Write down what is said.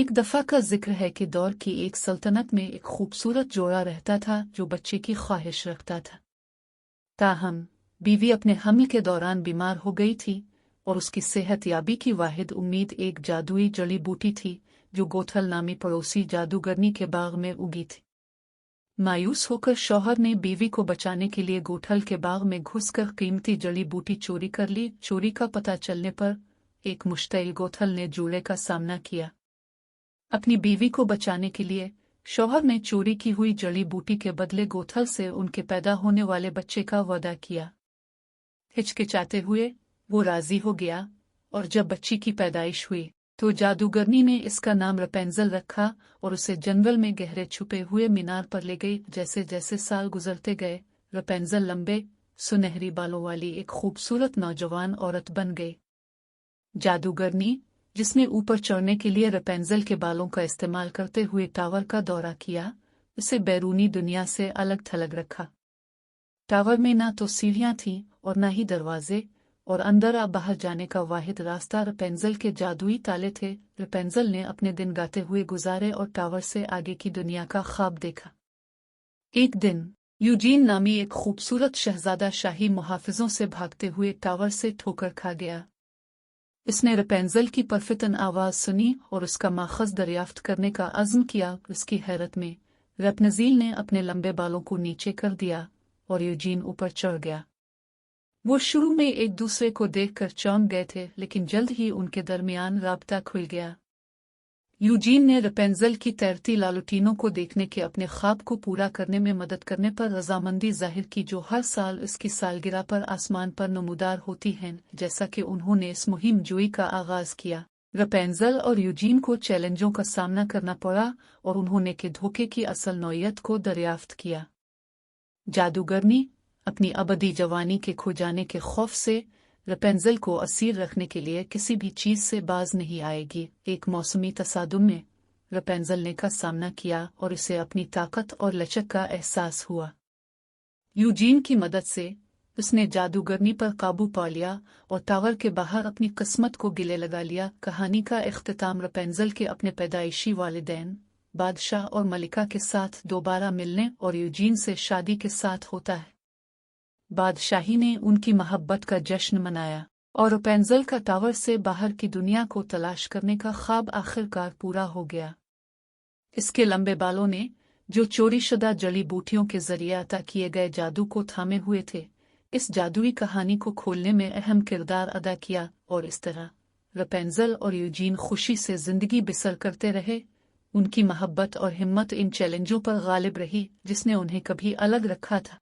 एक दफ़ा का जिक्र है कि दौर की एक सल्तनत में एक खूबसूरत जोड़ा रहता था जो बच्चे की ख्वाहिश रखता था। ताहम बीवी अपने हमल के दौरान बीमार हो गई थी और उसकी सेहत याबी की वाहिद उम्मीद एक जादुई जड़ी बूटी थी जो गोथल नामी पड़ोसी जादूगरनी के बाग में उगी थी। मायूस होकर शौहर ने बीवी को बचाने के लिए गोथल के बाग में घुसकर कीमती जड़ी बूटी चोरी कर ली। चोरी का पता चलने पर एक मुश्तइल गोथल ने जूड़े का सामना किया। अपनी बीवी को बचाने के लिए शौहर ने चोरी की हुई जड़ी बूटी के बदले गोथल से उनके पैदा होने वाले बच्चे का वादा किया। हिचकिचाते हुए वो राजी हो गया और जब बच्ची की पैदाइश हुई तो जादूगरनी ने इसका नाम रपेंजल रखा और उसे जंगल में गहरे छुपे हुए मीनार पर ले गई। जैसे जैसे साल गुजरते गए रपेंजल लंबे सुनहरी बालों वाली एक खूबसूरत नौजवान औरत बन गई। जादूगरनी जिसने ऊपर चढ़ने के लिए रपेंजल के बालों का इस्तेमाल करते हुए टावर का दौरा किया, उसे बैरूनी दुनिया से अलग थलग रखा। टावर में ना तो सीढ़ियां थीं और ना ही दरवाजे, और अंदर आ बाहर जाने का वाहिद रास्ता रपेंजल के जादुई ताले थे। रपेंजल ने अपने दिन गाते हुए गुजारे और टावर से आगे की दुनिया का ख्वाब देखा। एक दिन यूजीन नामी एक खूबसूरत शहजादा शाही मुहाफिजों से भागते हुए टावर से ठोकर खा गया। इसने रपेंजल की परफितन आवाज़ सुनी और उसका माखज़ दरियाफ्त करने का अज़्म किया। उसकी हैरत में रपनज़ील ने अपने लंबे बालों को नीचे कर दिया और यूजीन ऊपर चढ़ गया। वो शुरू में एक दूसरे को देखकर चौंक गए थे, लेकिन जल्द ही उनके दरमियान राब्ता खुल गया। यूजीन ने रपेंजल की तैरती लालुटीनों को देखने के अपने ख्वाब को पूरा करने में मदद करने पर रजामंदी जाहिर की, जो हर साल इसकी सालगिरह पर आसमान पर नमूदार होती हैं। जैसा कि उन्होंने इस मुहिम जोई का आगाज किया, रपेंजल और यूजीन को चैलेंजों का सामना करना पड़ा और उन्होंने के धोखे की असल नौयत को दरियाफ्त किया। जादूगरनी अपनी अबदी जवानी के खो जाने के खौफ से रपेंजल को असीर रखने के लिए किसी भी चीज से बाज नहीं आएगी। एक मौसमी तसादुम में रपेंजल ने का सामना किया और इसे अपनी ताकत और लचक का एहसास हुआ। यूजीन की मदद से उसने जादूगरनी पर काबू पा लिया और टावर के बाहर अपनी किस्मत को गिले लगा लिया। कहानी का इख्तिताम रपेंजल के अपने पैदाइशी वालिदैन बादशाह और मलिका के साथ दोबारा मिलने और यूजीन से शादी के साथ होता है। बादशाही ने उनकी मोहब्बत का जश्न मनाया और रपेंजल का टावर से बाहर की दुनिया को तलाश करने का ख्वाब आखिरकार पूरा हो गया। इसके लंबे बालों ने जो चोरीशुदा जड़ी बूटियों के जरिए अता किए गए जादू को थामे हुए थे, इस जादुई कहानी को खोलने में अहम किरदार अदा किया और इस तरह रपेंजल और यूजीन खुशी से जिंदगी बसर करते रहे। उनकी मोहब्बत और हिम्मत इन चैलेंजों पर गालिब रही जिसने उन्हें कभी अलग रखा था।